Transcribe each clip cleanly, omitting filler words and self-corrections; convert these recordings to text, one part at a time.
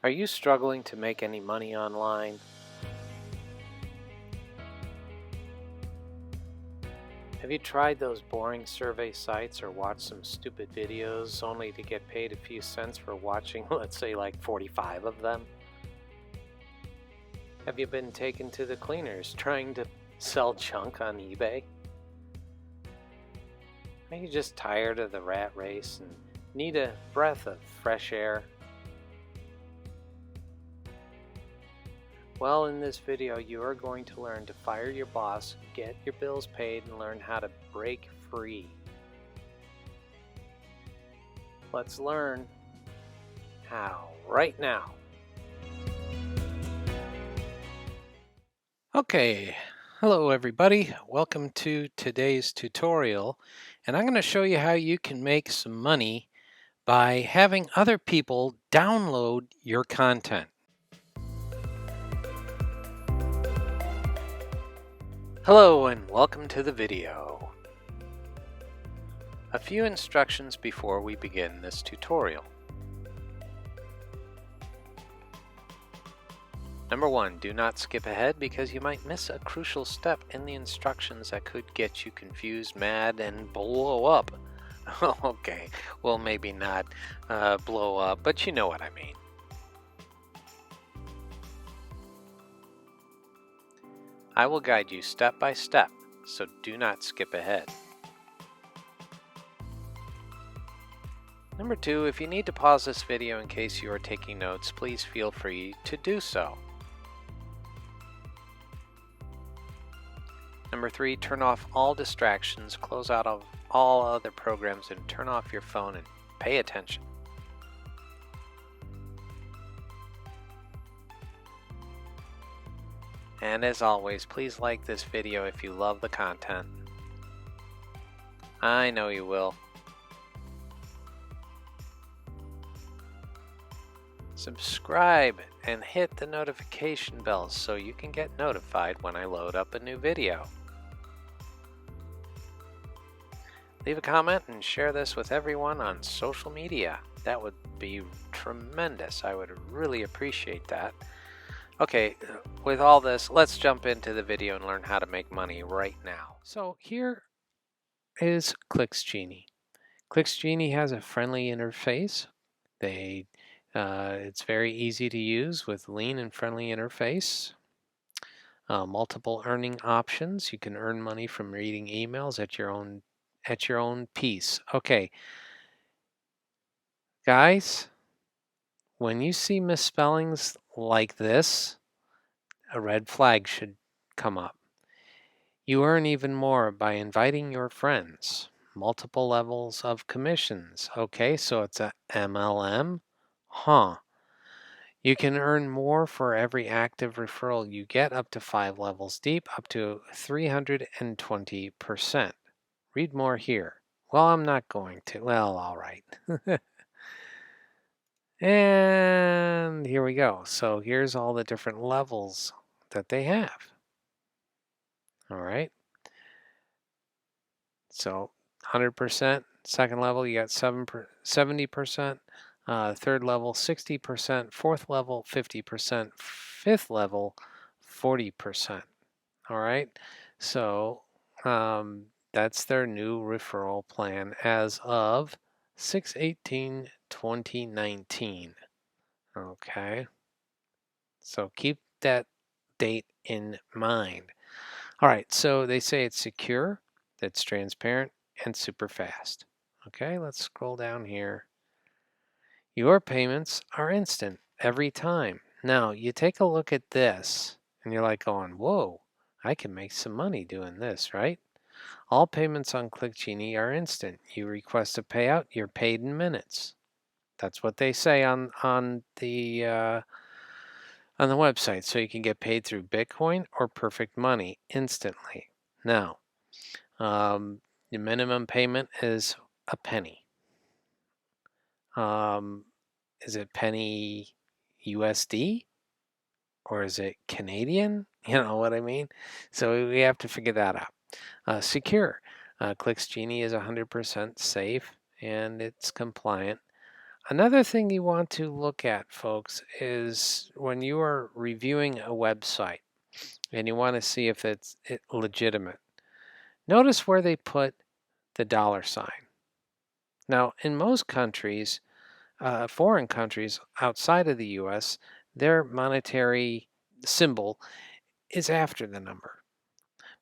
Are you struggling to make any money online? Have you tried those boring survey sites or watched some stupid videos only to get paid a few cents for watching, let's say, like 45 of them? Have you been taken to the cleaners trying to sell junk on eBay? Are you just tired of the rat race and need a breath of fresh air? Well, in this video, you are going to learn to fire your boss, get your bills paid, and learn how to break free. Let's learn how right now. Okay, hello everybody. Welcome to today's tutorial, and I'm going to show you how you can make some money by having other people download your content. Hello and welcome to the video. A few instructions before we begin this tutorial. Number 1, do not skip ahead because you might miss a crucial step in the instructions that could get you confused, mad, and blow up. Okay, well maybe not blow up, but you know what I mean. I will guide you step by step, so do not skip ahead. Number 2, if you need to pause this video in case you are taking notes, please feel free to do so. Number 3, turn off all distractions, close out of all other programs, and turn off your phone and pay attention. And as always, please like this video if you love the content. I know you will. Subscribe and hit the notification bell so you can get notified when I load up a new video. Leave a comment and share this with everyone on social media. That would be tremendous. I would really appreciate that. Okay, with all this, let's jump into the video and learn how to make money right now. So here is ClicksGenie. ClicksGenie has a friendly interface. It's very easy to use with lean and friendly interface. Multiple earning options. You can earn money from reading emails at your own pace. Okay, guys, when you see misspellings like this, a red flag should come up. You earn even more by inviting your friends. Multiple levels of commissions. Okay, so it's a MLM. You can earn more for every active referral you get, up to 5 levels deep, up to 320%. Read more here. Well, I'm not going to. Well, all right. And here we go. So here's all the different levels that they have. All right. So 100%. Second level, you got 70%. Third level, 60%. Fourth level, 50%. Fifth level, 40%. All right. So that's their new referral plan as of 6/18/2019. Okay. So keep that date in mind. All right. So they say it's secure, it's transparent, and super fast. Okay. Let's scroll down here. Your payments are instant every time. Now, you take a look at this and you're like going, whoa, I can make some money doing this, right? All payments on ClicksGenie are instant. You request a payout, you're paid in minutes. That's what they say on the website. So you can get paid through Bitcoin or Perfect Money instantly. Now, the minimum payment is a penny. Is it penny USD or is it Canadian? You know what I mean? So we have to figure that out. Secure. ClicksGenie is 100% safe and it's compliant. Another thing you want to look at, folks, is when you are reviewing a website and you want to see if it's legitimate. Notice where they put the $sign. Now, in most countries, foreign countries outside of the US, their monetary symbol is after the number.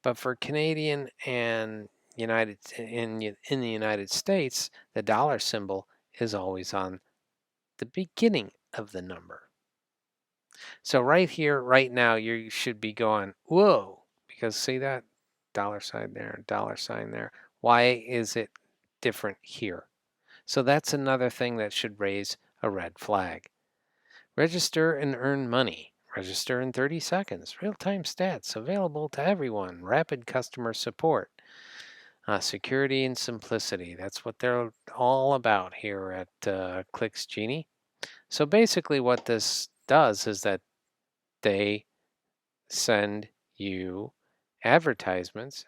But for Canadian and in the United States, the dollar symbol is always on the beginning of the number. So right here, right now, you should be going, whoa, because see that $sign there, $sign there. Why is it different here? So that's another thing that should raise a red flag. Register and earn money. Register in 30 seconds. Real-time stats available to everyone. Rapid customer support. Security and simplicity. That's what they're all about here at ClicksGenie. So basically what this does is that they send you advertisements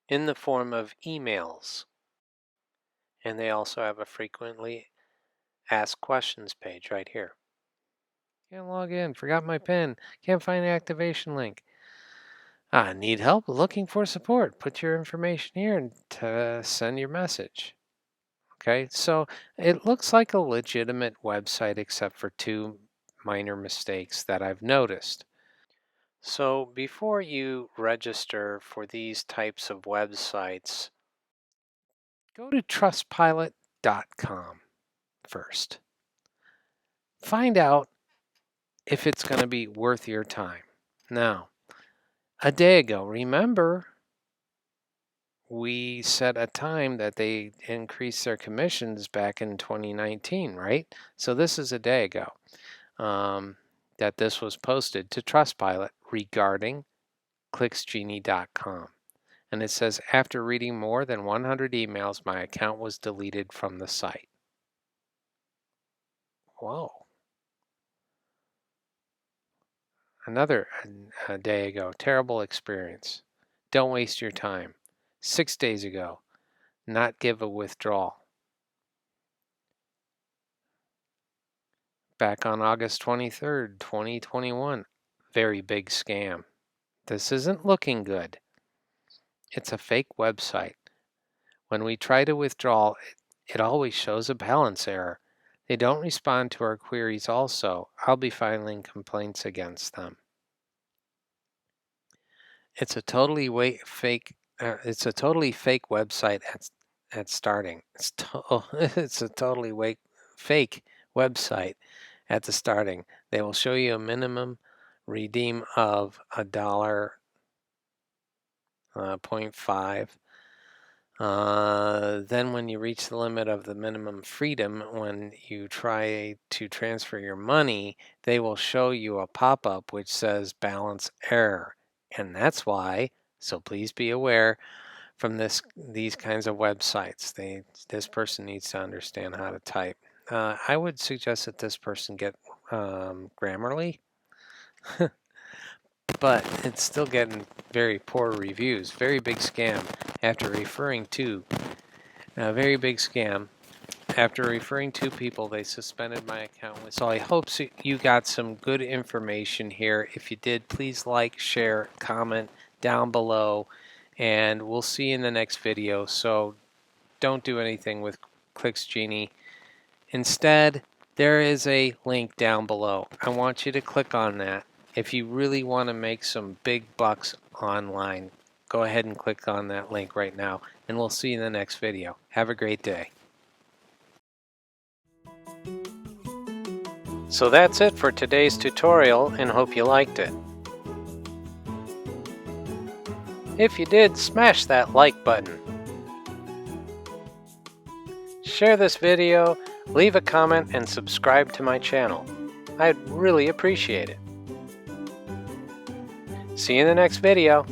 in the form of emails. And they also have a frequently asked questions page right here. Can't log in, forgot my PIN, can't find the activation link. Need help looking for support. Put your information here and send your message. Okay, so it looks like a legitimate website except for two minor mistakes that I've noticed. So before you register for these types of websites, go to trustpilot.com first. Find out if it's going to be worth your time. Now, a day ago, remember, we set a time that they increased their commissions back in 2019, right? So this is a day ago that this was posted to Trustpilot regarding clicksgenie.com. And it says, after reading more than 100 emails, my account was deleted from the site. Whoa. Another a day ago, terrible experience. Don't waste your time. 6 days ago, not give a withdrawal. Back on August 23rd, 2021, very big scam. This isn't looking good. It's a fake website. When we try to withdraw, it always shows a balance error. They don't respond to our queries also. I'll be filing complaints against them. It's a totally fake website at starting. It's a totally fake website at the starting. They will show you a minimum redeem of $1.5. Then when you reach the limit of the minimum freedom, when you try to transfer your money, they will show you a pop-up which says balance error. And that's why, so please be aware from these kinds of websites. This person needs to understand how to type. I would suggest that this person get Grammarly, but it's still getting very poor reviews. Very big scam after referring to very big scam. After referring to people, they suspended my account. So I hope you got some good information here. If you did, please like, share, comment down below, and we'll see you in the next video. So don't do anything with ClicksGenie. Instead, there is a link down below. I want you to click on that. If you really want to make some big bucks online, go ahead and click on that link right now, and we'll see you in the next video. Have a great day. So that's it for today's tutorial, and hope you liked it. If you did, smash that like button. Share this video, leave a comment, and subscribe to my channel. I'd really appreciate it. See you in the next video.